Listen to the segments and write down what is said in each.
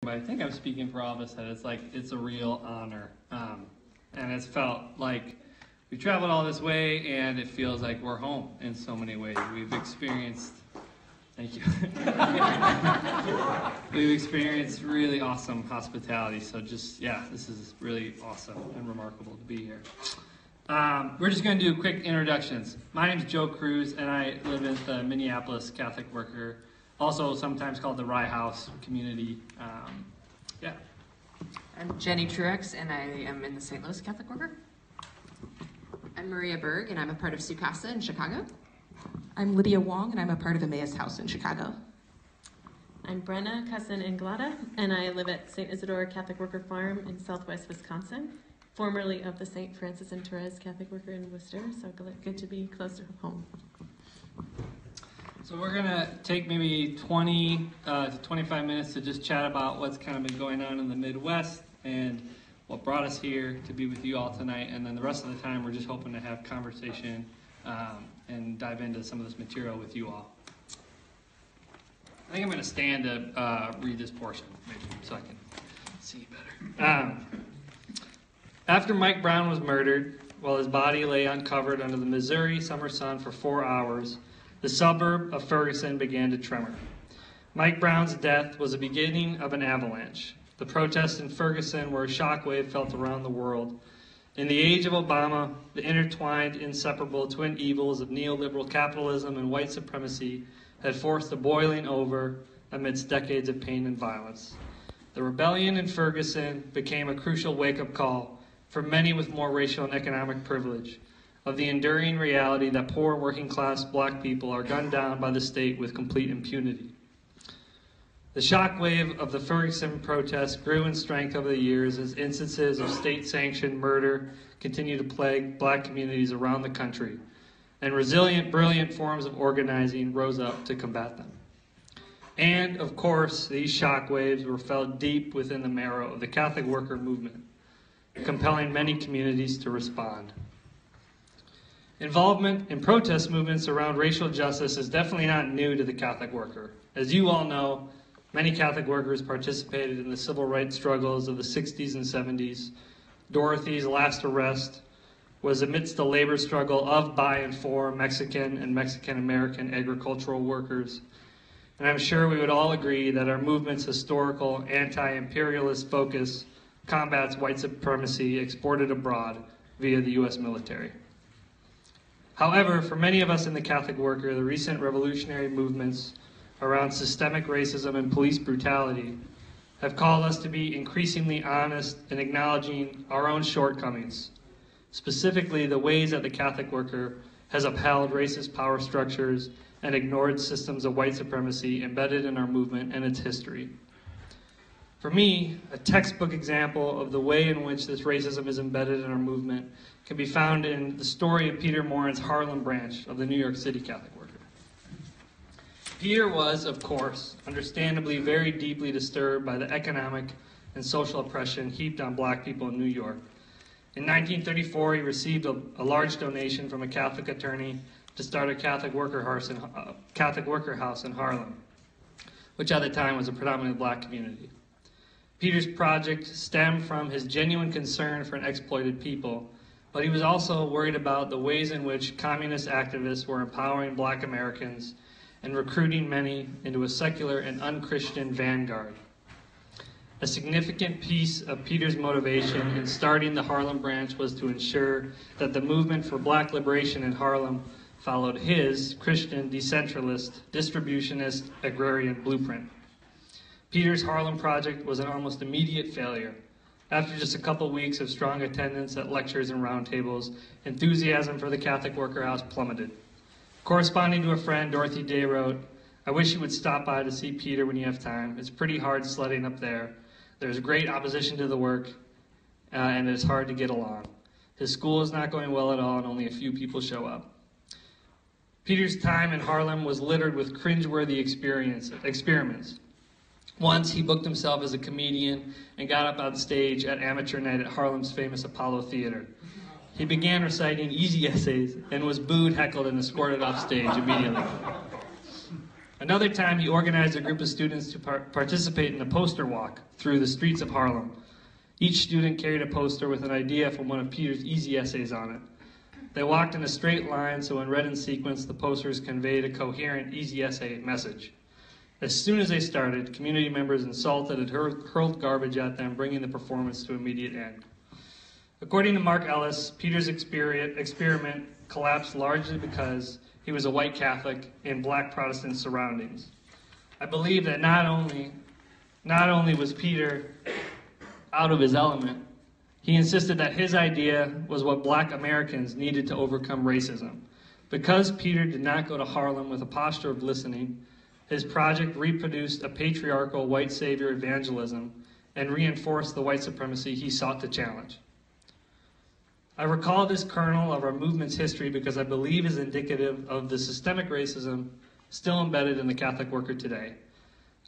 But I think I'm speaking for all of us that it's a real honor. And it's felt like we traveled all this way and it feels like we're home in so many ways. We've experienced, thank you. We've experienced really awesome hospitality. So this is really awesome and remarkable to be here. We're just going to do quick introductions. My name is Joe Cruz and I live in the Minneapolis Catholic Worker, also sometimes called the Rye House community. I'm Jenny Truex, and I am in the St. Louis Catholic Worker. I'm Maria Berg, and I'm a part of Sukasa in Chicago. I'm Lydia Wong, and I'm a part of Emmaus House in Chicago. I'm Brenna Cousin-Inglada, and I live at St. Isidore Catholic Worker Farm in southwest Wisconsin, formerly of the St. Francis and Therese Catholic Worker in Worcester, so good to be close to home. So we're going to take maybe 20 to 25 minutes to just chat about what's kind of been going on in the Midwest and what brought us here to be with you all tonight. And then the rest of the time, we're just hoping to have conversation and dive into some of this material with you all. I think I'm going to stand to read this portion, maybe, so I can see better. After Mike Brown was murdered, while his body lay uncovered under the Missouri summer sun for 4 hours, the suburb of Ferguson began to tremor. Mike Brown's death was the beginning of an avalanche. The protests in Ferguson were a shockwave felt around the world. In the age of Obama, the intertwined, inseparable twin evils of neoliberal capitalism and white supremacy had forced the boiling over amidst decades of pain and violence. The rebellion in Ferguson became a crucial wake-up call for many with more racial and economic privilege of the enduring reality that poor working-class black people are gunned down by the state with complete impunity. The shockwave of the Ferguson protests grew in strength over the years as instances of state-sanctioned murder continue to plague black communities around the country, and resilient, brilliant forms of organizing rose up to combat them. And, of course, these shockwaves were felt deep within the marrow of the Catholic worker movement, compelling many communities to respond. Involvement in protest movements around racial justice is definitely not new to the Catholic worker. As you all know, many Catholic workers participated in the civil rights struggles of the 60s and 70s. Dorothy's last arrest was amidst the labor struggle of, by, and for Mexican and Mexican-American agricultural workers. And I'm sure we would all agree that our movement's historical anti-imperialist focus combats white supremacy exported abroad via the U.S. military. However, for many of us in the Catholic worker, the recent revolutionary movements around systemic racism and police brutality have called us to be increasingly honest in acknowledging our own shortcomings, specifically the ways that the Catholic worker has upheld racist power structures and ignored systems of white supremacy embedded in our movement and its history. For me, a textbook example of the way in which this racism is embedded in our movement can be found in the story of Peter Morin's Harlem branch of the New York City Catholic Worker. Peter was, of course, understandably very deeply disturbed by the economic and social oppression heaped on black people in New York. In 1934, he received a large donation from a Catholic attorney to start a Catholic worker house in Harlem, which at the time was a predominantly black community. Peter's project stemmed from his genuine concern for an exploited people, but he was also worried about the ways in which communist activists were empowering black Americans and recruiting many into a secular and unchristian vanguard. A significant piece of Peter's motivation in starting the Harlem branch was to ensure that the movement for black liberation in Harlem followed his Christian, decentralist, distributionist, agrarian blueprint. Peter's Harlem project was an almost immediate failure. After just a couple weeks of strong attendance at lectures and roundtables, enthusiasm for the Catholic Worker House plummeted. Corresponding to a friend, Dorothy Day wrote, "I wish you would stop by to see Peter when you have time. It's pretty hard sledding up there. There's great opposition to the work, and it's hard to get along. His school is not going well at all, and only a few people show up." Peter's time in Harlem was littered with cringeworthy experiments. Once, he booked himself as a comedian and got up on stage at amateur night at Harlem's famous Apollo Theater. He began reciting easy essays and was booed, heckled, and escorted off stage immediately. Another time, he organized a group of students to participate in a poster walk through the streets of Harlem. Each student carried a poster with an idea from one of Peter's easy essays on it. They walked in a straight line, so when read in sequence, the posters conveyed a coherent, easy essay message. As soon as they started, community members insulted and hurled garbage at them, bringing the performance to immediate end. According to Mark Ellis, Peter's experiment collapsed largely because he was a white Catholic in black Protestant surroundings. I believe that not only was Peter out of his element, he insisted that his idea was what black Americans needed to overcome racism. Because Peter did not go to Harlem with a posture of listening, his project reproduced a patriarchal white savior evangelism and reinforced the white supremacy he sought to challenge. I recall this kernel of our movement's history because I believe is indicative of the systemic racism still embedded in the Catholic worker today.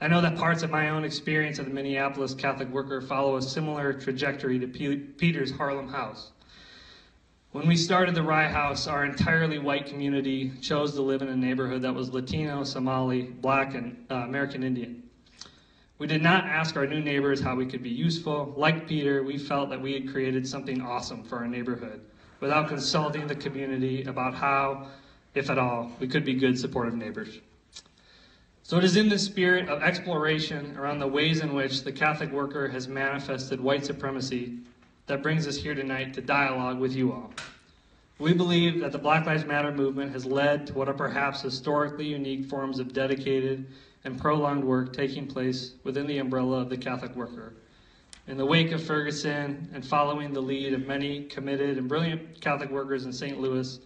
I know that parts of my own experience of the Minneapolis Catholic worker follow a similar trajectory to Peter's Harlem house. When we started the Rye House, our entirely white community chose to live in a neighborhood that was Latino, Somali, Black, and American Indian. We did not ask our new neighbors how we could be useful. Like Peter, we felt that we had created something awesome for our neighborhood without consulting the community about how, if at all, we could be good, supportive neighbors. So it is in the spirit of exploration around the ways in which the Catholic worker has manifested white supremacy that brings us here tonight to dialogue with you all. We believe that the Black Lives Matter movement has led to what are perhaps historically unique forms of dedicated and prolonged work taking place within the umbrella of the Catholic worker. In the wake of Ferguson and following the lead of many committed and brilliant Catholic workers in St. Louis,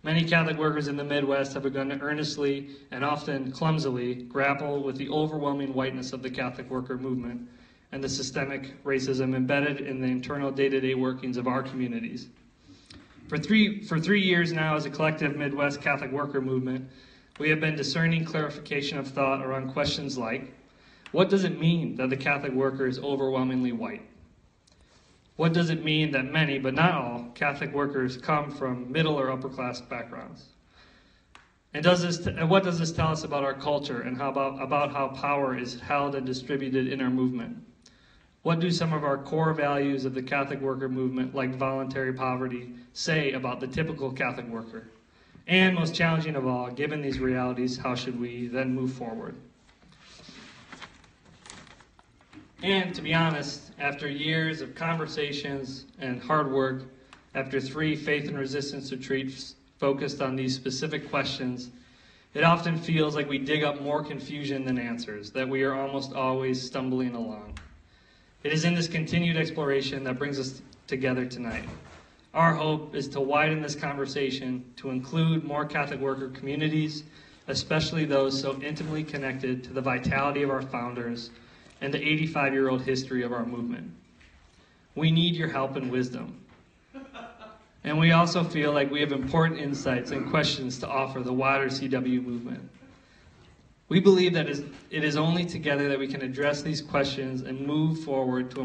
many Catholic workers in the Midwest have begun to earnestly and often clumsily grapple with the overwhelming whiteness of the Catholic worker movement and the systemic racism embedded in the internal day-to-day workings of our communities. For three years now, as a collective Midwest Catholic worker movement, we have been discerning clarification of thought around questions like, what does it mean that the Catholic worker is overwhelmingly white? What does it mean that many, but not all, Catholic workers come from middle or upper class backgrounds? And what does this tell us about our culture and about how power is held and distributed in our movement? What do some of our core values of the Catholic worker movement, like voluntary poverty, say about the typical Catholic worker? And most challenging of all, given these realities, how should we then move forward? And to be honest, after years of conversations and hard work, after 3 faith and resistance retreats focused on these specific questions, it often feels like we dig up more confusion than answers, that we are almost always stumbling along. It is in this continued exploration that brings us together tonight. Our hope is to widen this conversation to include more Catholic worker communities, especially those so intimately connected to the vitality of our founders and the 85-year-old history of our movement. We need your help and wisdom. And we also feel like we have important insights and questions to offer the wider CW movement. We believe that it is only together that we can address these questions and move forward to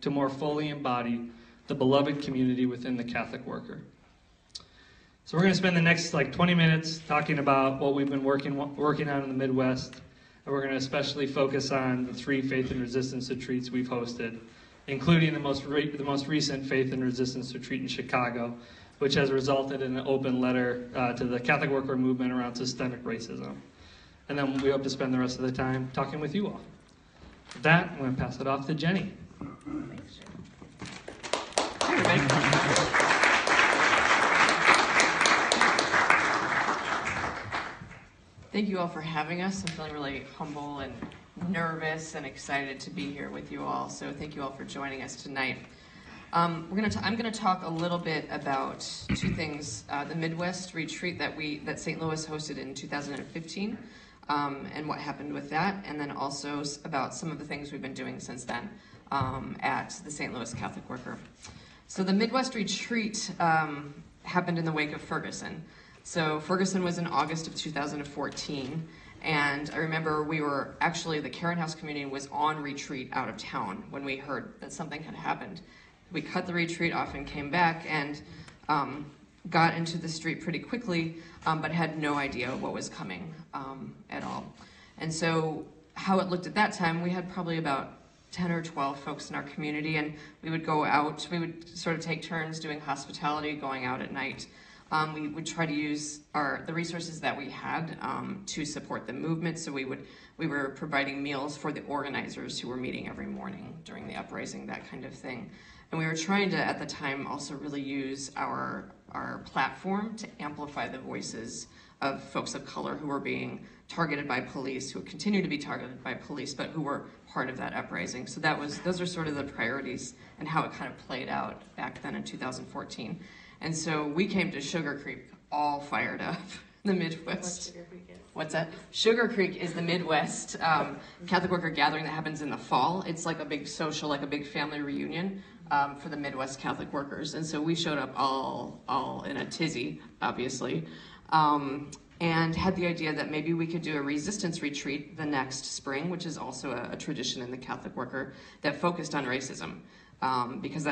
more fully embody the beloved community within the Catholic worker. So we're going to spend the next 20 minutes talking about what we've been working on in the Midwest, and we're going to especially focus on the 3 faith and resistance retreats we've hosted, including the most recent faith and resistance retreat in Chicago, which has resulted in an open letter to the Catholic worker movement around systemic racism. And then we hope to spend the rest of the time talking with you all. With that, I'm going to pass it off to Jenny. Thanks, Jim. Thank you all for having us. I'm feeling really humble and nervous and excited to be here with you all. So thank you all for joining us tonight. I'm going to talk a little bit about 2 things: the Midwest retreat that St. Louis hosted in 2015, and what happened with that, and then also about some of the things we've been doing since then at the St. Louis Catholic Worker. So the Midwest retreat happened in the wake of Ferguson. So Ferguson was in August of 2014, and I remember the Karen House community was on retreat out of town when we heard that something had happened. We cut the retreat off and came back and got into the street pretty quickly, but had no idea what was coming at all. And so how it looked at that time, we had probably about 10 or 12 folks in our community, and we would go out, we would sort of take turns doing hospitality, going out at night. We would try to use the resources that we had to support the movement. So we were providing meals for the organizers who were meeting every morning during the uprising, that kind of thing. And we were trying to, at the time, also really use our platform to amplify the voices of folks of color who were being targeted by police, who continue to be targeted by police, but who were part of that uprising. So those are sort of the priorities and how it kind of played out back then in 2014. And so we came to Sugar Creek all fired up, the Midwest. Sugar Creek is? What's that? Sugar Creek is the Midwest Catholic worker gathering that happens in the fall. It's like a big social, like a big family reunion for the Midwest Catholic workers. And so we showed up all in a tizzy, obviously, and had the idea that maybe we could do a resistance retreat the next spring, which is also a tradition in the Catholic worker that focused on racism. Because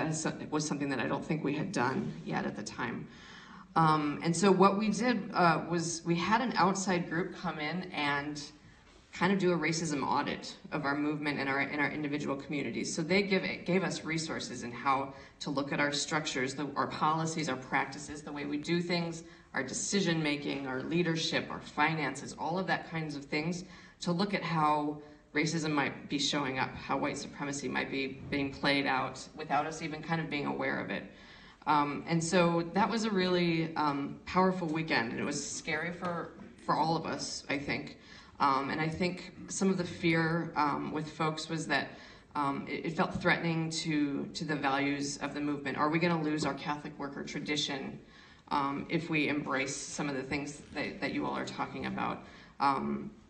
was something that I don't think we had done yet at the time. And so what we did was we had an outside group come in and kind of do a racism audit of our movement in our individual communities. So they gave us resources in how to look at our structures, our policies, our practices, the way we do things, our decision making, our leadership, our finances, all of that kinds of things, to look at how racism might be showing up, how white supremacy might be being played out without us even kind of being aware of it. And so that was a really powerful weekend, and it was scary for all of us, I think. And I think some of the fear with folks was that it felt threatening to the values of the movement. Are we going to lose our Catholic worker tradition if we embrace some of the things that you all are talking about?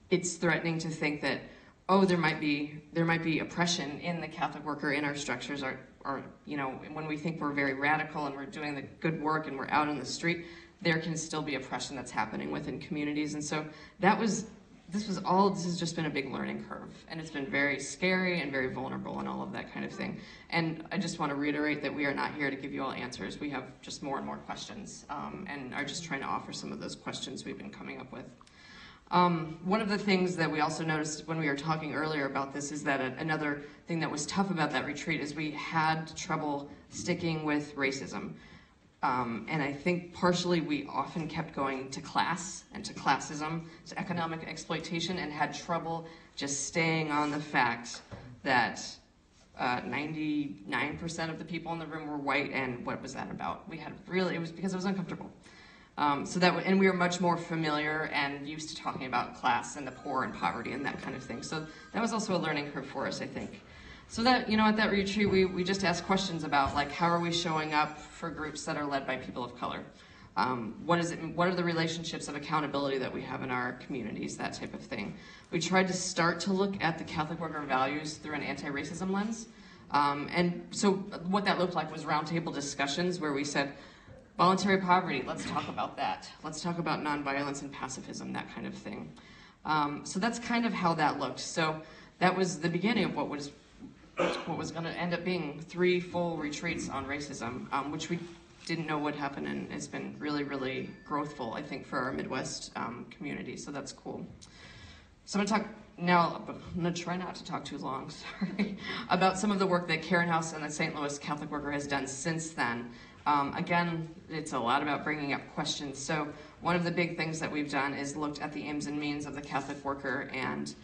It's threatening to think that, oh, there might be oppression in the Catholic worker, in our structures, or when we think we're very radical and we're doing the good work and we're out on the street, there can still be oppression that's happening within communities. And so this has just been a big learning curve, and it's been very scary and very vulnerable and all of that kind of thing. And I just want to reiterate that we are not here to give you all answers. We have just more and more questions, and are just trying to offer some of those questions we've been coming up with. One of the things that we also noticed when we were talking earlier about this is that another thing that was tough about that retreat is we had trouble sticking with racism. And I think partially we often kept going to class and to classism, to economic exploitation, and had trouble just staying on the fact that 99% of the people in the room were white, and what was that about? It was because it was uncomfortable. And we were much more familiar and used to talking about class and the poor and poverty and that kind of thing. So that was also a learning curve for us, I think. So that, at that retreat, we just asked questions about, like, how are we showing up for groups that are led by people of color? What are the relationships of accountability that we have in our communities, that type of thing. We tried to start to look at the Catholic worker values through an anti-racism lens. And so what that looked like was roundtable discussions where we said, voluntary poverty, let's talk about that. Let's talk about nonviolence and pacifism, that kind of thing. So that's kind of how that looked. So that was the beginning of what was going to end up being 3 full retreats on racism, which we didn't know would happen, and it's been really, really growthful, I think, for our Midwest community. So that's cool. So I'm going to try not to talk too long, sorry, about some of the work that Karen House and the St. Louis Catholic Worker has done since then. Again, it's a lot about bringing up questions. So one of the big things that we've done is looked at the aims and means of the Catholic worker and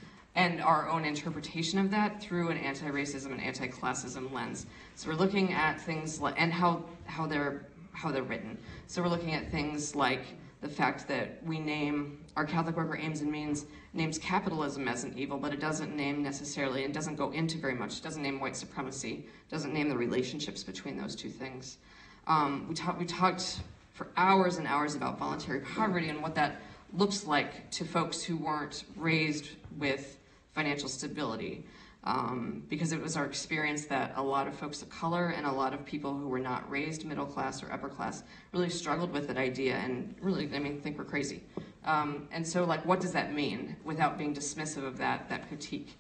our own interpretation of that through an anti-racism and anti-classism lens. So we're looking at things like, and how they're written. So we're looking at things like the fact that we name our Catholic worker aims and means names capitalism as an evil, but it doesn't name necessarily, and doesn't go into very much. It doesn't name white supremacy. Doesn't name the relationships between those two things. We talked for hours and hours about voluntary poverty and what that looks like to folks who weren't raised with financial stability, because it was our experience that a lot of folks of color and a lot of people who were not raised middle class or upper class really struggled with that idea and really, think we're crazy. And so, what does that mean without being dismissive of that critique?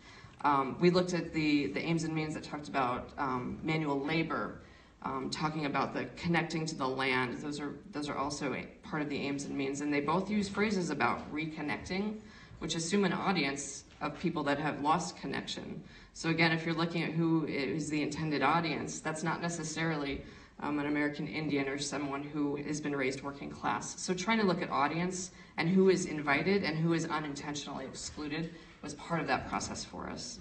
We looked at the aims and means that talked about manual labor, talking about the connecting to the land. Those are also part of the aims and means, and they both use phrases about reconnecting which assume an audience of people that have lost connection. So again, if you're looking at who is the intended audience, that's not necessarily an American Indian or someone who has been raised working class. So trying to look at audience and who is invited and who is unintentionally excluded was part of that process for us.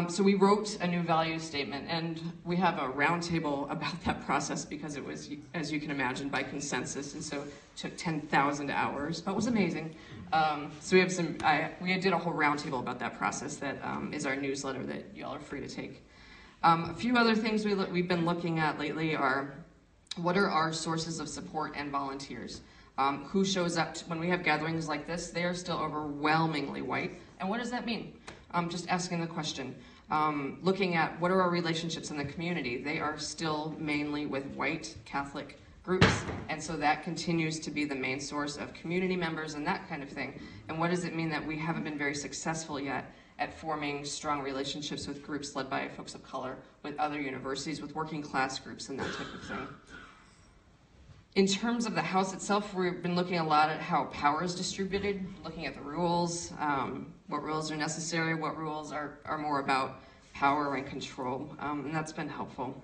So we wrote a new value statement, and we have a roundtable about that process because it was, as you can imagine, by consensus, and so it took 10,000 hours, but it was amazing. So we have we did a whole roundtable about that process that is our newsletter that y'all are free to take. A few other things we've been looking at lately are, what are our sources of support and volunteers? Who shows up when we have gatherings like this? They are still overwhelmingly white, and what does that mean? Just asking the question. Looking at what are our relationships in the community? They are still mainly with white Catholic groups, and so that continues to be the main source of community members and that kind of thing. And what does it mean that we haven't been very successful yet at forming strong relationships with groups led by folks of color, with other universities, with working class groups and that type of thing? In terms of the House itself, we've been looking a lot at how power is distributed, looking at the rules, what rules are necessary, what rules are more about power and control, and that's been helpful.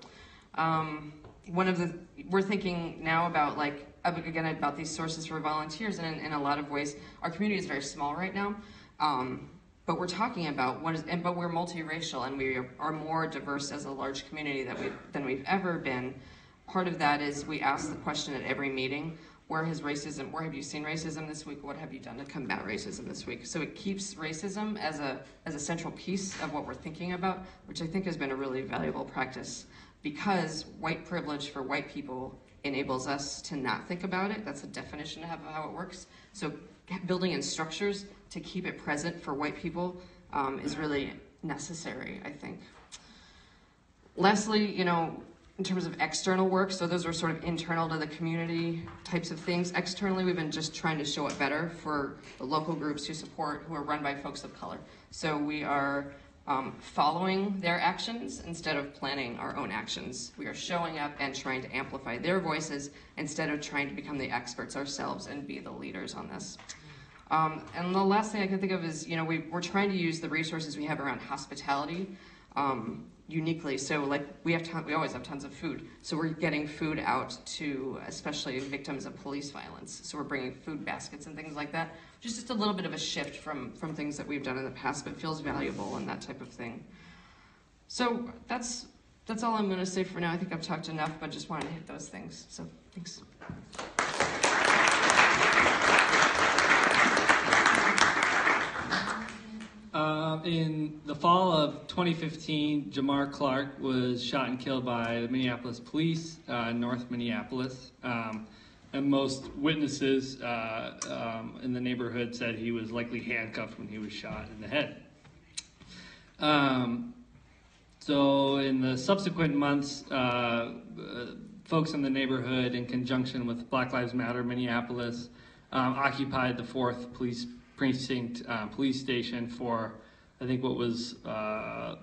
We're thinking now about, like, again, about these sources for volunteers, and in a lot of ways, our community is very small right now, but we're talking about but we're multiracial, and we are more diverse as a large community than we've ever been. Part of that is we ask the question at every meeting, where have you seen racism this week? What have you done to combat racism this week? So it keeps racism as a central piece of what we're thinking about, which I think has been a really valuable practice, because white privilege for white people enables us to not think about it. That's the definition of how it works. So building in structures to keep it present for white people is really necessary, I think. Lastly, in terms of external work, so those are sort of internal to the community types of things. Externally, we've been just trying to show it better for the local groups who are run by folks of color. So we are following their actions instead of planning our own actions. We are showing up and trying to amplify their voices instead of trying to become the experts ourselves and be the leaders on this. And the last thing I can think of is, we're trying to use the resources we have around hospitality uniquely. So like we always have tons of food. So we're getting food out to especially victims of police violence. So we're bringing food baskets and things like that. Just a little bit of a shift from things that we've done in the past, but feels valuable and that type of thing. So that's all I'm going to say for now. I think I've talked enough, but just wanted to hit those things. So thanks. In the fall of 2015, Jamar Clark was shot and killed by the Minneapolis police in North Minneapolis. And most witnesses in the neighborhood said he was likely handcuffed when he was shot in the head. So in the subsequent months, folks in the neighborhood, in conjunction with Black Lives Matter Minneapolis, occupied the 4th Police Precinct police station for, I think, what was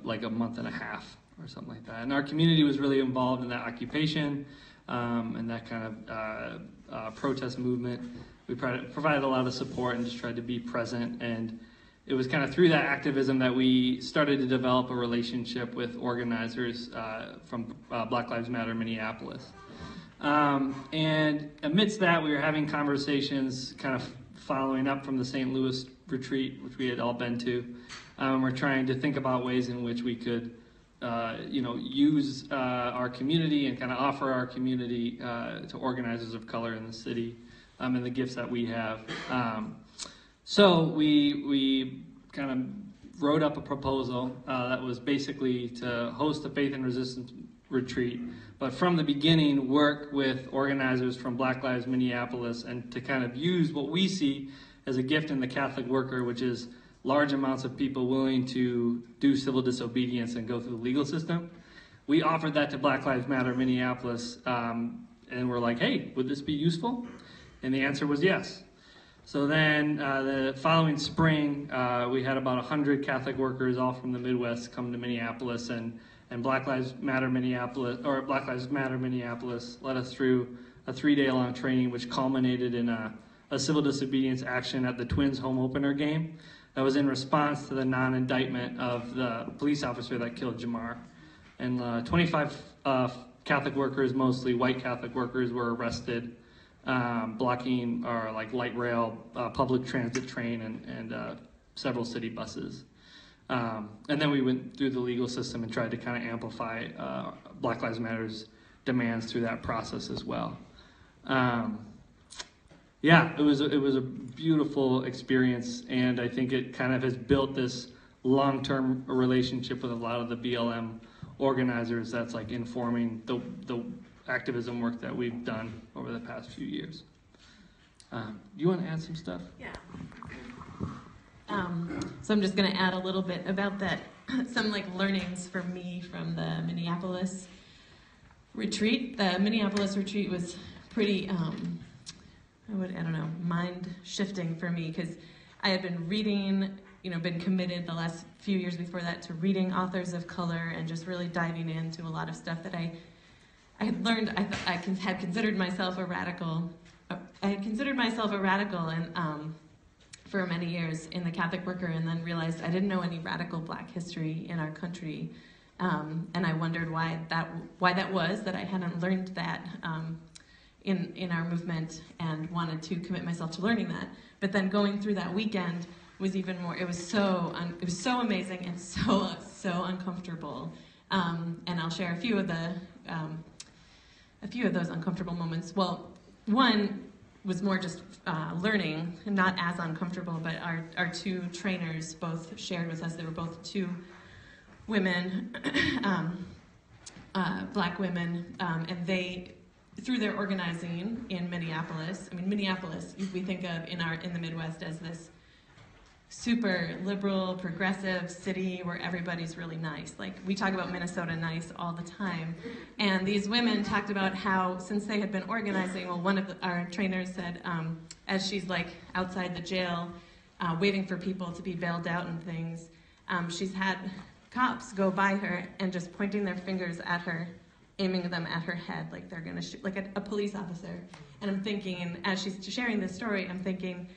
like a month and a half or something like that. And our community was really involved in that occupation and that kind of protest movement. We provided a lot of support and just tried to be present. And it was kind of through that activism that we started to develop a relationship with organizers from Black Lives Matter Minneapolis. And amidst that, we were having conversations kind of following up from the St. Louis retreat, which we had all been to. We're trying to think about ways in which we could, use our community and kind of offer our community to organizers of color in the city and the gifts that we have. So we kind of wrote up a proposal that was basically to host a faith and resistance retreat, but from the beginning work with organizers from Black Lives Minneapolis and to kind of use what we see as a gift in the Catholic worker, which is large amounts of people willing to do civil disobedience and go through the legal system. We offered that to Black Lives Matter Minneapolis, and we're like, hey, would this be useful? And the answer was yes. So then the following spring, we had about 100 Catholic workers all from the Midwest come to Minneapolis, and Black Lives Matter Minneapolis led us through a 3-day long training, which culminated in a a civil disobedience action at the Twins home opener game that was in response to the non-indictment of the police officer that killed Jamar. And 25 Catholic workers, mostly white Catholic workers, were arrested, blocking our light rail, public transit train, and several city buses. And then we went through the legal system and tried to kind of amplify Black Lives Matter's demands through that process as well. It was a beautiful experience, and I think it kind of has built this long-term relationship with a lot of the BLM organizers that's informing the activism work that we've done over the past few years. You want to add some stuff? Yeah. So I'm just going to add a little bit about that, some learnings for me from the Minneapolis retreat. The Minneapolis retreat was pretty, mind-shifting for me, because I had been reading, been committed the last few years before that to reading authors of color and just really diving into a lot of stuff that I had learned. I had considered myself a radical. I had considered myself a radical and for many years in the Catholic worker, and then realized I didn't know any radical Black history in our country, and I wondered why that was that I hadn't learned that in our movement, and wanted to commit myself to learning that. But then going through that weekend was even more. It was so amazing and so uncomfortable. And I'll share a few of those uncomfortable moments. Well, one was more just learning, not as uncomfortable, but our two trainers both shared with us. They were both two women, Black women, and they, through their organizing in Minneapolis, Minneapolis we think of in the Midwest as this super liberal, progressive city where everybody's really nice. We talk about Minnesota nice all the time. And these women talked about how, since they had been organizing, one of our trainers said, as she's outside the jail, waiting for people to be bailed out and things, she's had cops go by her and just pointing their fingers at her, aiming them at her head like they're gonna shoot, like a police officer. And I'm thinking, as she's sharing this story, I'm thinking,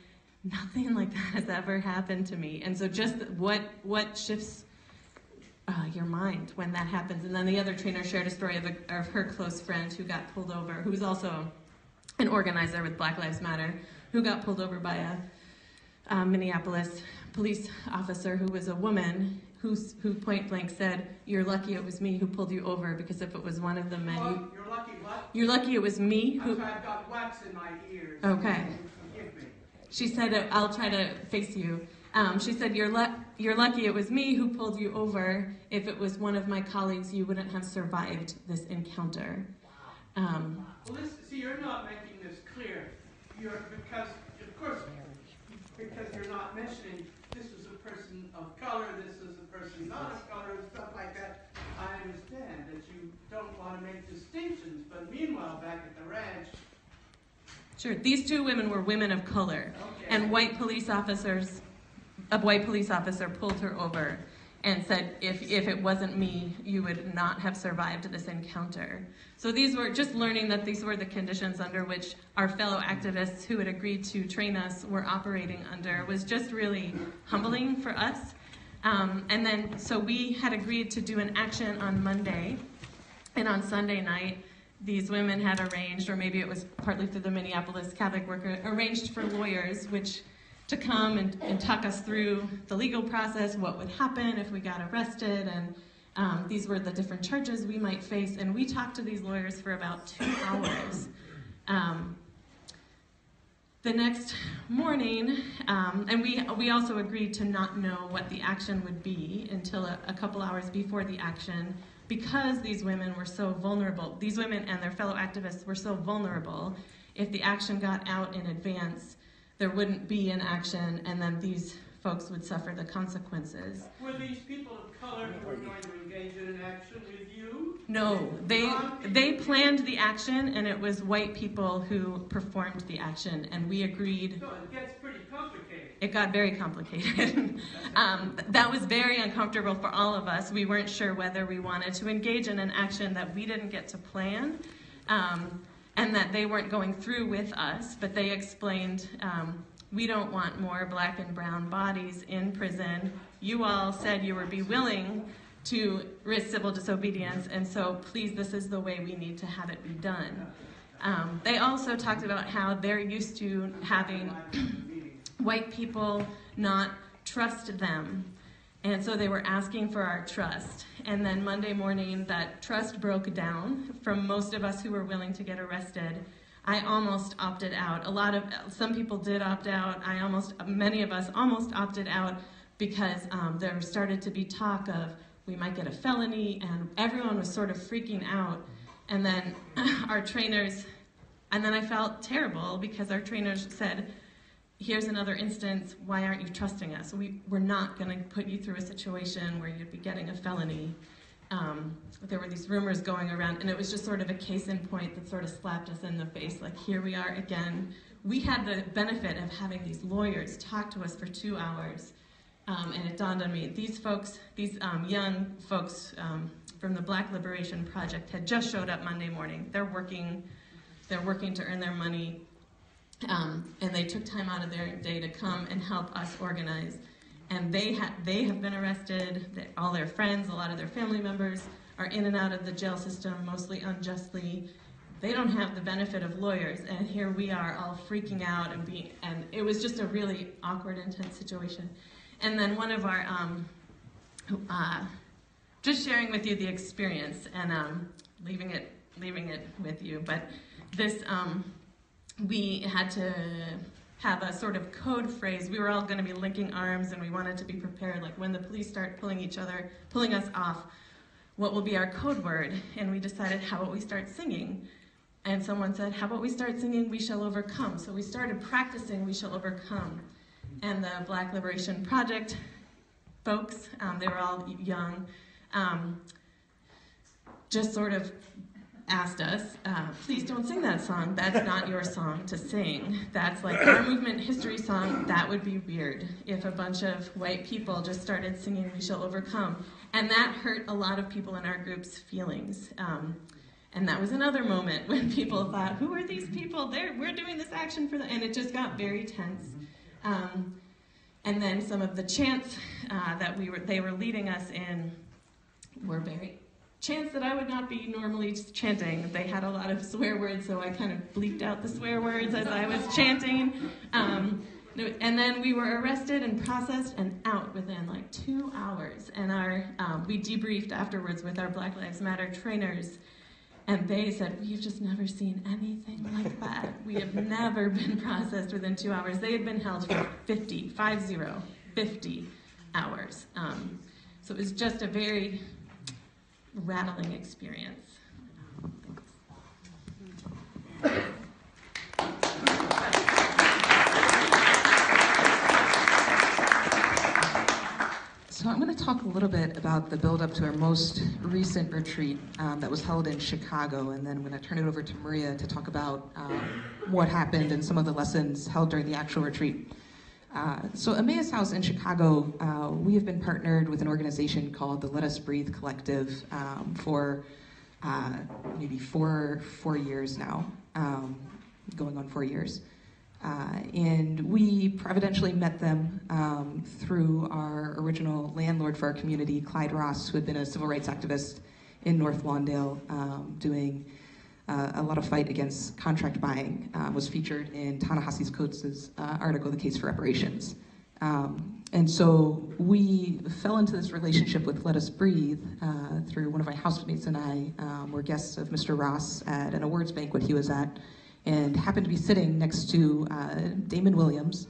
nothing like that has ever happened to me. And so just what shifts your mind when that happens. And then the other trainer shared a story of her close friend who got pulled over, who was also an organizer with Black Lives Matter, who got pulled over by a Minneapolis police officer who was a woman who point blank said, "You're lucky it was me who pulled you over, because if it was one of the men..." You're lucky what? You're lucky it was me who... I've got wax in my ears. Okay. Forgive me. She said, "I'll try to face you." She said, you're lucky it was me who pulled you over. If it was one of my colleagues, you wouldn't have survived this encounter." Well, see, you're not making this clear. Because you're not mentioning this is a person of color, this is a person not of color, and stuff like that. I understand that you don't want to make distinctions, but meanwhile, back at the ranch... Sure. These two women were women of color, Okay. and a white police officer pulled her over and said, if it wasn't me, you would not have survived this encounter. So these were just learning that these were the conditions under which our fellow activists who had agreed to train us were operating under, was just really humbling for us. And then, so we had agreed to do an action on Monday, and on Sunday night, these women had arranged, or maybe it was partly through the Minneapolis Catholic worker, arranged for lawyers to come and talk us through the legal process, what would happen if we got arrested, and these were the different charges we might face. And we talked to these lawyers for about 2 hours. The next morning, and we also agreed to not know what the action would be until a couple hours before the action, because these women were so vulnerable. These women and their fellow activists were so vulnerable. If the action got out in advance, there wouldn't be an action, and then these folks would suffer the consequences. Were these people of color who were going to engage in an action with you? No, they planned the action, and it was white people who performed the action, and we agreed. So it gets pretty complicated. It got very complicated. That was very uncomfortable for all of us. We weren't sure whether we wanted to engage in an action that we didn't get to plan. and that they weren't going through with us, but they explained, we don't want more black and brown bodies in prison. You all said you would be willing to risk civil disobedience, and so please, this is the way we need to have it be done. They also talked about how they're used to having white people not trust them, and so they were asking for our trust. And then Monday morning, that trust broke down from most of us who were willing to get arrested. I almost opted out. Some people did opt out. Many of us almost opted out because there started to be talk of we might get a felony, and everyone was sort of freaking out. And then our trainers, and then I felt terrible because our trainers said, here's another instance, why aren't you trusting us? We're not going to put you through a situation where you'd be getting a felony. There were these rumors going around, and it was just sort of a case in point that sort of slapped us in the face, like here we are again. We had the benefit of having these lawyers talk to us for 2 hours, and it dawned on me, these young folks from the Black Liberation Project had just showed up Monday morning. They're working to earn their money, and they took time out of their day to come and help us organize. And they have been arrested. All their friends, a lot of their family members are in and out of the jail system, mostly unjustly. They don't have the benefit of lawyers, and here we are all freaking out and it was just a really awkward, intense situation. And then one of our, just sharing with you the experience and leaving it with you, but this, we had to have a sort of code phrase. We were all going to be linking arms, and we wanted to be prepared, like when the police start pulling us off, what will be our code word? And we decided, how about we start singing? And someone said, how about we start singing We Shall Overcome? So we started practicing We Shall Overcome. And the Black Liberation Project folks, they were all young, just sort of asked us, please don't sing that song. That's not your song to sing. That's like our movement history song. That would be weird if a bunch of white people just started singing We Shall Overcome. And that hurt a lot of people in our group's feelings. And that was another moment when people thought, who are these people? We're doing this action for them. And it just got very tense. And then some of the chants that they were leading us in were very chants that I would not be normally chanting. They had a lot of swear words, so I kind of bleeped out the swear words as I was chanting. And then we were arrested and processed and out within like 2 hours. And we debriefed afterwards with our Black Lives Matter trainers, and they said, we've just never seen anything like that. We have never been processed within 2 hours. They had been held for 50 hours. So it was just a very rattling experience. So I'm going to talk a little bit about the build-up to our most recent retreat that was held in Chicago, and then I'm going to turn it over to Maria to talk about what happened and some of the lessons held during the actual retreat. So Emmaus House in Chicago, we have been partnered with an organization called the Let Us Breathe Collective for maybe four years now, going on 4 years. And we providentially met them through our original landlord for our community, Clyde Ross, who had been a civil rights activist in North Lawndale, doing a lot of fight against contract buying, was featured in Ta-Nehisi Coates' article, The Case for Reparations. And so we fell into this relationship with Let Us Breathe through one of my housemates and I were guests of Mr. Ross at an awards banquet he was at, and happened to be sitting next to Damon Williams.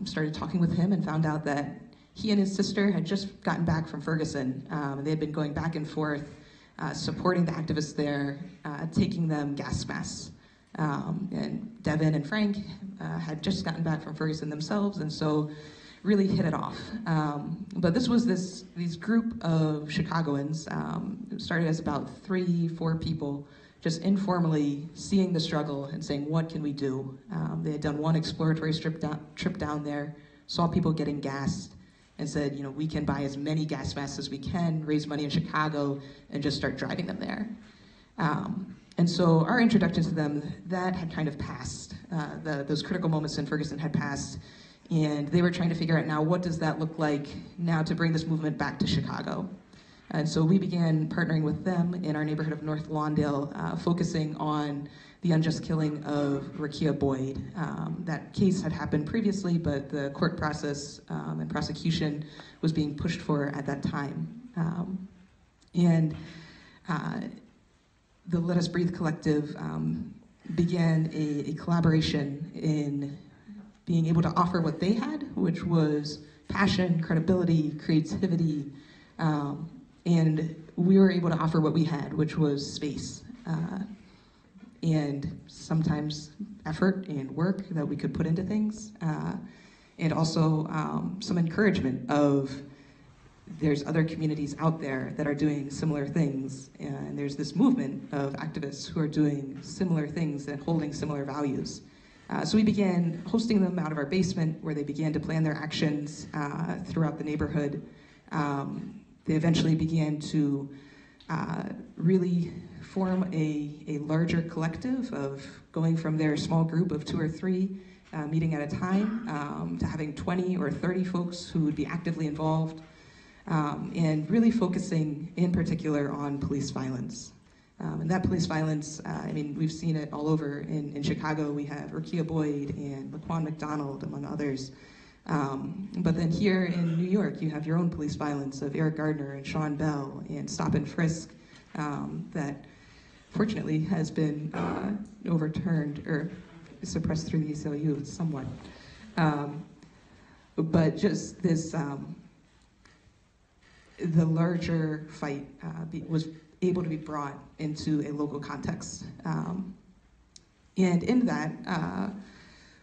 Started talking with him and found out that he and his sister had just gotten back from Ferguson. They had been going back and forth, supporting the activists there, taking them gas masks. And Devin and Frank had just gotten back from Ferguson themselves, and so really hit it off. But this was these group of Chicagoans. It started as about 3-4 people, just informally seeing the struggle and saying, what can we do? They had done one exploratory trip down there, saw people getting gassed, and said, we can buy as many gas masks as we can, raise money in Chicago, and just start driving them there. And And so our introduction to them, that had kind of passed. Those critical moments in Ferguson had passed, and they were trying to figure out now, what does that look like now to bring this movement back to Chicago? And so we began partnering with them in our neighborhood of North Lawndale, focusing on the unjust killing of Rakia Boyd. That case had happened previously, but the court process and prosecution was being pushed for at that time. The Let Us Breathe Collective began a collaboration in being able to offer what they had, which was passion, credibility, creativity, and we were able to offer what we had, which was space, and sometimes effort and work that we could put into things, and also some encouragement of there's other communities out there that are doing similar things, and there's this movement of activists who are doing similar things and holding similar values. So we began hosting them out of our basement, where they began to plan their actions throughout the neighborhood. They eventually began to really form a larger collective of going from their small group of 2 or 3 meeting at a time to having 20 or 30 folks who would be actively involved, and really focusing in particular on police violence. And that police violence, I mean, we've seen it all over. In Chicago, we have Rakia Boyd and Laquan McDonald, among others. But then here in New York, you have your own police violence of Eric Gardner and Sean Bell and stop and frisk that fortunately has been overturned or suppressed through the ACLU somewhat. But just this, the larger fight was able to be brought into a local context. And in that,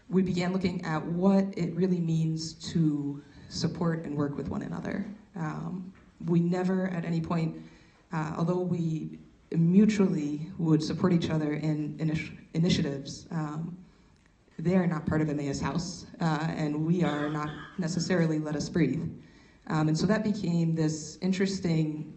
we began looking at what it really means to support and work with one another. We never at any point, although we mutually would support each other in initiatives, they are not part of Emmaus House, and we are not necessarily Let Us Breathe. And so that became this interesting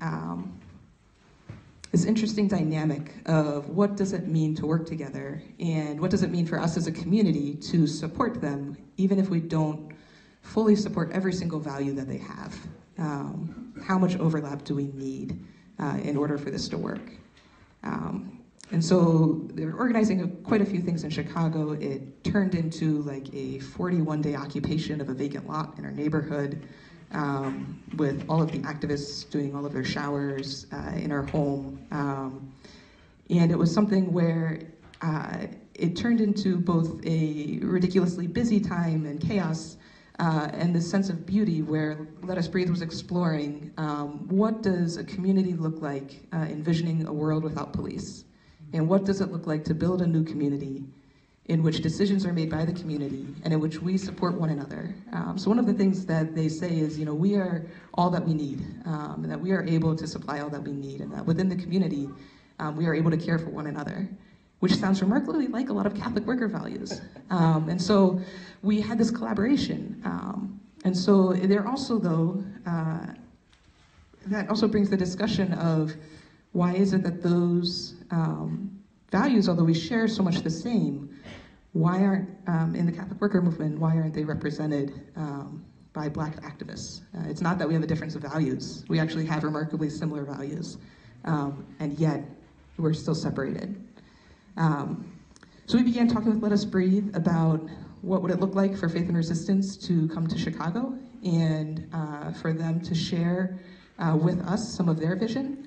dynamic of what does it mean to work together, and what does it mean for us as a community to support them, even if we don't fully support every single value that they have. How much overlap do we need in order for this to work? And so they were organizing quite a few things in Chicago. It turned into like a 41-day occupation of a vacant lot in our neighborhood, with all of the activists doing all of their showers in our home. And it was something where it turned into both a ridiculously busy time and chaos, and this sense of beauty where Let Us Breathe was exploring what does a community look like envisioning a world without police? And what does it look like to build a new community in which decisions are made by the community and in which we support one another? So one of the things that they say is, you know, we are all that we need, and that we are able to supply all that we need, and that within the community, we are able to care for one another, which sounds remarkably like a lot of Catholic worker values. And so we had this collaboration. And so there also, though, that also brings the discussion of why is it that those values, although we share so much the same, why aren't, in the Catholic worker movement, why aren't they represented by Black activists? It's not that we have a difference of values. We actually have remarkably similar values, and yet we're still separated. So we began talking with Let Us Breathe about what would it look like for Faith and Resistance to come to Chicago, and for them to share with us some of their vision.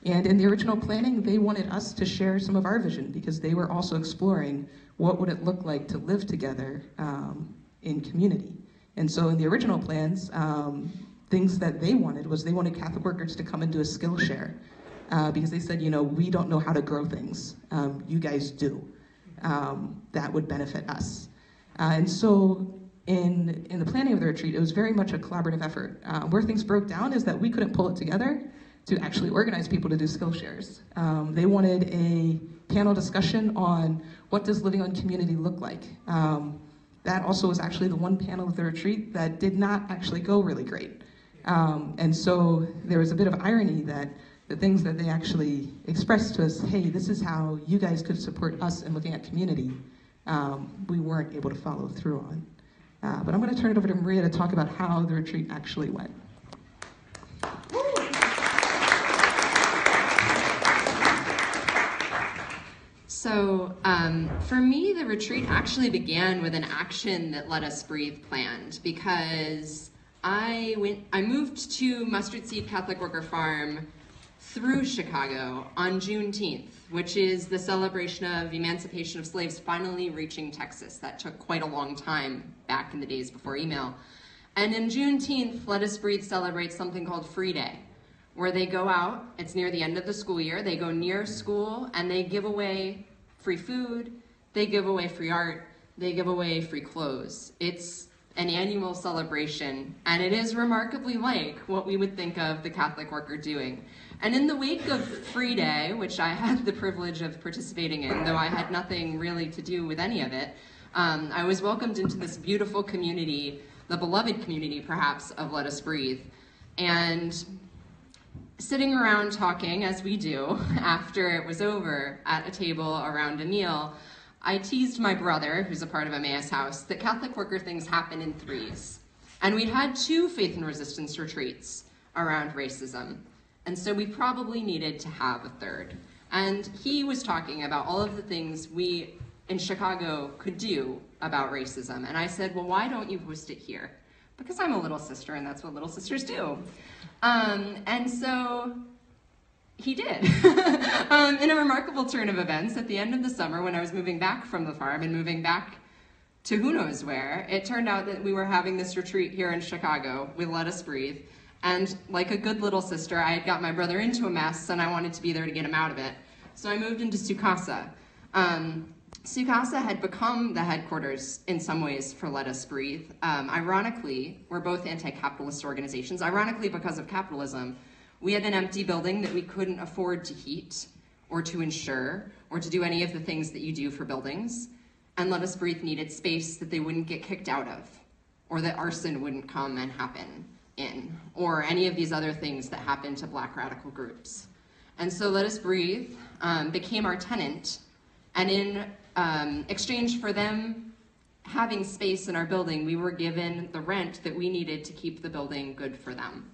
And in the original planning, they wanted us to share some of our vision, because they were also exploring what would it look like to live together in community. And so in the original plans, things that they wanted was they wanted Catholic workers to come and do a skill share, because they said, you know, we don't know how to grow things. You guys do. That would benefit us. And so in the planning of the retreat, it was very much a collaborative effort. Where things broke down is that we couldn't pull it together to actually organize people to do skill shares. They wanted a panel discussion on what does living on community look like. That also was actually the one panel of the retreat that did not actually go really great. And so there was a bit of irony that the things that they actually expressed to us, hey, this is how you guys could support us in looking at community, we weren't able to follow through on. But I'm going to turn it over to Maria to talk about how the retreat actually went. So for me, the retreat actually began with an action that Let Us Breathe planned, because I moved to Mustard Seed Catholic Worker Farm through Chicago on Juneteenth, which is the celebration of emancipation of slaves finally reaching Texas. That took quite a long time back in the days before email. And in Juneteenth, Let Us Breathe celebrates something called Free Day, where they go out, it's near the end of the school year, they go near school and they give away free food, they give away free art, they give away free clothes. It's an annual celebration, and it is remarkably like what we would think of the Catholic worker doing. And in the wake of Free Day, which I had the privilege of participating in, though I had nothing really to do with any of it, I was welcomed into this beautiful community, the beloved community, perhaps, of Let Us Breathe. And sitting around talking, as we do, after it was over, at a table around a meal, I teased my brother, who's a part of Emmaus House, that Catholic worker things happen in threes. And we'd had 2 faith and resistance retreats around racism. And so we probably needed to have a third. And he was talking about all of the things we in Chicago could do about racism. And I said, well, why don't you host it here? Because I'm a little sister, and that's what little sisters do. And so he did. In a remarkable turn of events, at the end of the summer, when I was moving back from the farm and moving back to who knows where, it turned out that we were having this retreat here in Chicago with Let Us Breathe. And like a good little sister, I had got my brother into a mess, and I wanted to be there to get him out of it. So I moved into Sukasa. Sukasa had become the headquarters in some ways for Let Us Breathe. Ironically, we're both anti-capitalist organizations. Ironically, because of capitalism, we had an empty building that we couldn't afford to heat or to insure or to do any of the things that you do for buildings. And Let Us Breathe needed space that they wouldn't get kicked out of, or that arson wouldn't come and happen in, or any of these other things that happen to Black radical groups. And so Let Us Breathe became our tenant, and in exchange for them having space in our building, we were given the rent that we needed to keep the building good for them.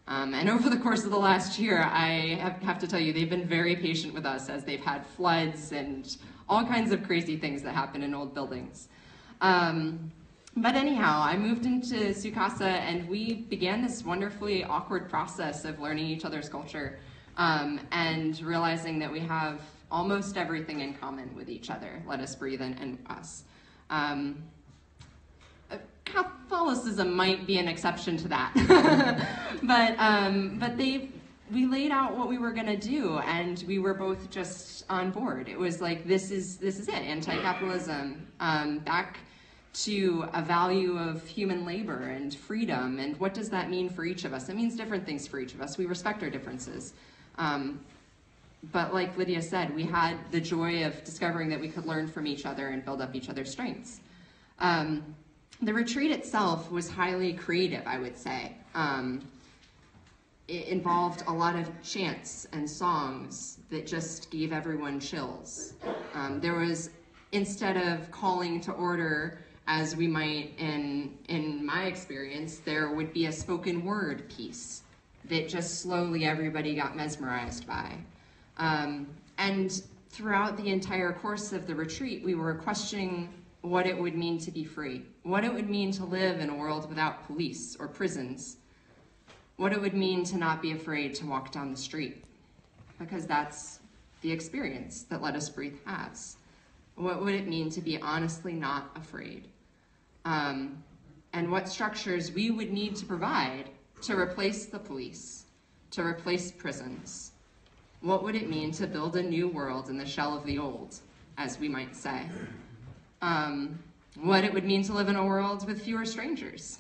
And over the course of the last year, I have to tell you, they've been very patient with us as they've had floods and all kinds of crazy things that happen in old buildings. But anyhow, I moved into Sukasa, and we began this wonderfully awkward process of learning each other's culture and realizing that we have almost everything in common with each other, Let Us Breathe and us. Catholicism might be an exception to that, but we laid out what we were going to do, and we were both just on board. It was like, this is it, anti-capitalism, back to a value of human labor and freedom, and what does that mean for each of us? It means different things for each of us. We respect our differences. But like Lydia said, we had the joy of discovering that we could learn from each other and build up each other's strengths. The retreat itself was highly creative, I would say. It involved a lot of chants and songs that just gave everyone chills. There was, instead of calling to order, as we might in my experience, there would be a spoken word piece that just slowly everybody got mesmerized by. And throughout the entire course of the retreat, we were questioning what it would mean to be free, what it would mean to live in a world without police or prisons, what it would mean to not be afraid to walk down the street, because that's the experience that Let Us Breathe has. What would it mean to be honestly not afraid? And what structures we would need to provide to replace the police, to replace prisons. What would it mean to build a new world in the shell of the old, as we might say? What it would mean to live in a world with fewer strangers.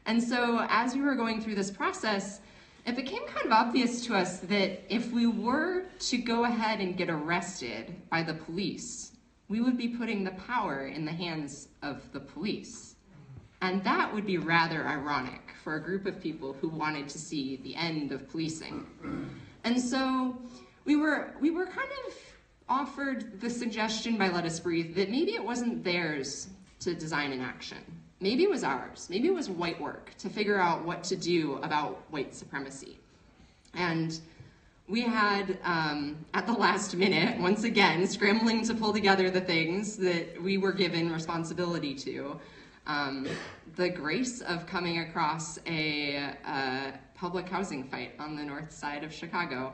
And so as we were going through this process, it became kind of obvious to us that if we were to go ahead and get arrested by the police, we would be putting the power in the hands of the police. And that would be rather ironic for a group of people who wanted to see the end of policing. And so we were kind of offered the suggestion by Let Us Breathe that maybe it wasn't theirs to design an action. Maybe it was ours. Maybe it was white work to figure out what to do about white supremacy. And we had, at the last minute, once again, scrambling to pull together the things that we were given responsibility to, the grace of coming across a public housing fight on the north side of Chicago,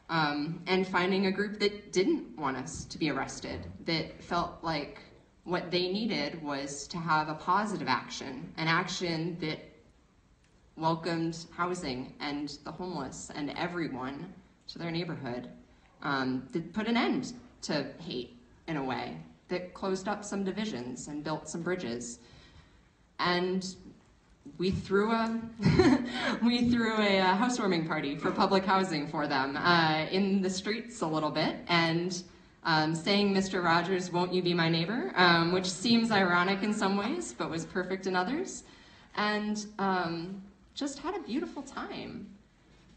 and finding a group that didn't want us to be arrested, that felt like what they needed was to have a positive action, an action that welcomed housing and the homeless and everyone to their neighborhood, that put an end to hate in a way, that closed up some divisions and built some bridges. And we threw a housewarming party for public housing for them in the streets a little bit, and saying, "Mr. Rogers, won't you be my neighbor?" Which seems ironic in some ways, but was perfect in others. And just had a beautiful time.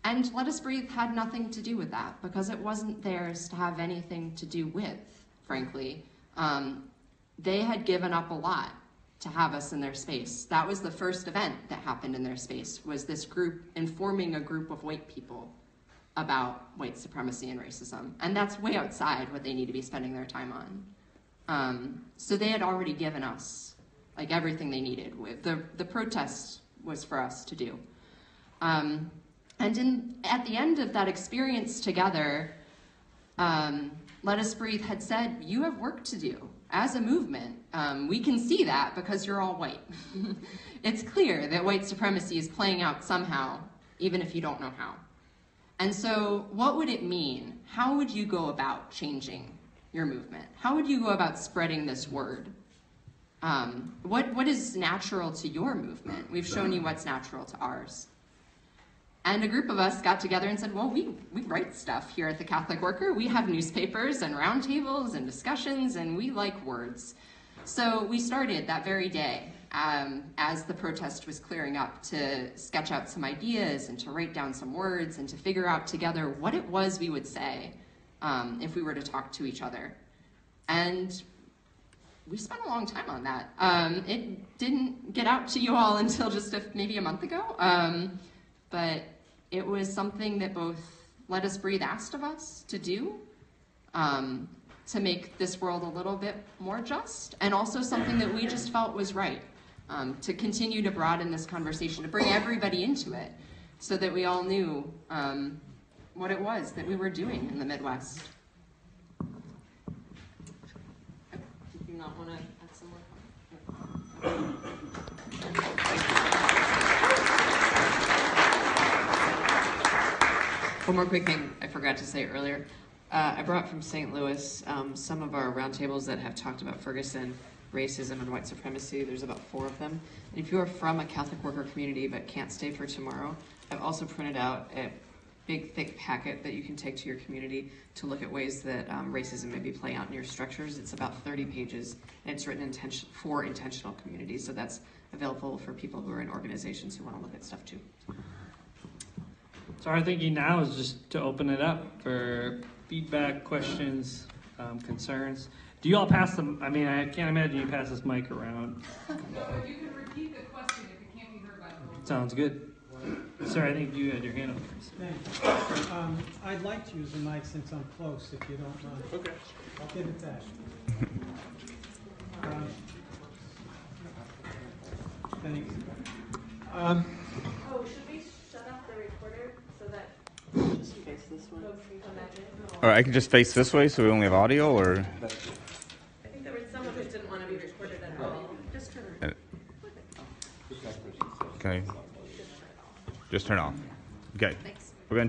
And Let Us Breathe had nothing to do with that, because it wasn't theirs to have anything to do with, frankly. They had given up a lot to have us in their space. That was the first event that happened in their space, was this group informing a group of white people about white supremacy and racism. And that's way outside what they need to be spending their time on. So they had already given us like everything they needed. The protest was for us to do. And at the end of that experience together, Let Us Breathe had said, "You have work to do as a movement. We can see that because you're all white." It's clear that white supremacy is playing out somehow, even if you don't know how. And so what would it mean? How would you go about changing your movement? How would you go about spreading this word? What is natural to your movement? We've shown you what's natural to ours. And a group of us got together and said, well, we write stuff here at the Catholic Worker. We have newspapers and roundtables and discussions, and we like words. So we started that very day, as the protest was clearing up, to sketch out some ideas and to write down some words and to figure out together what it was we would say if we were to talk to each other. And we spent a long time on that. It didn't get out to you all until just maybe a month ago. But it was something that both Let Us Breathe asked of us to do, to make this world a little bit more just, and also something that we just felt was right, to continue to broaden this conversation, to bring everybody into it, so that we all knew what it was that we were doing in the Midwest. Do you not want to add some more? One more quick thing I forgot to say earlier. I brought from St. Louis some of our roundtables that have talked about Ferguson, racism, and white supremacy. There's about 4 of them. And if you are from a Catholic worker community but can't stay for tomorrow, I've also printed out a big, thick packet that you can take to your community to look at ways that racism may be playing out in your structures. It's about 30 pages, and it's written for intentional communities. So that's available for people who are in organizations who want to look at stuff too. So our thinking now is just to open it up for feedback, questions, concerns. Do you all pass them? I mean, I can't imagine you pass this mic around. No, if you can repeat the question if it can't be heard by the whole. Sounds good. Sir, I think you had your hand up first. Thanks. I'd like to use the mic since I'm close, if you don't mind. Okay. I'll give it back. Thanks. Oh, should we shut off the recorder so that Just face this one. folks can come back in? Or I could just face this way so we only have audio, or? I think there was someone who didn't want to be recorded at all. Just turn. Okay. Just turn off. Okay. Thanks. We're going to